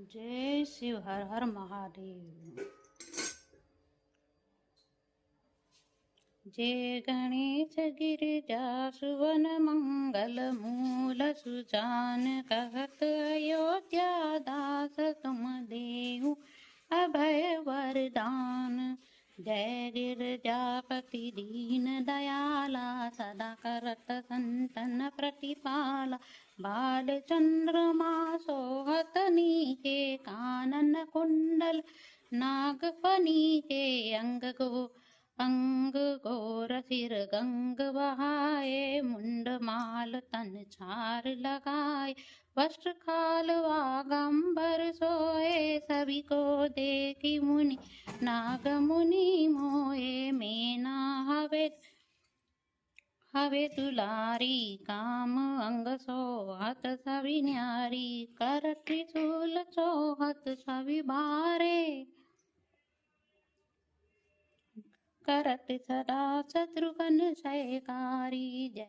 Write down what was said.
जय शिव, हर हर महादेव। जय गणेश गिरिजा सुवन मंगल मूल सुजान कहत अयोध्या दास तुम देहु अभय वरदान। जय गिरजापति दीन दयाला सदा करत संतन प्रतिपाला। बाल चंद्रमा सोहत नीके कानन कुंडल नागफनी के अंग गोर सिर गंग बहाए। मुंड माल तन चार लगाए वस्त्र खाल वागंबर सोए। सभी को देखी मुनि नाग मुनि मोए। मैना हवे दुलारी काम अंग सोहत सभी न्यारी। कर त्रिशूल चोहत सभी भारे करत सदा शत्रुघ्न जयकारी। जय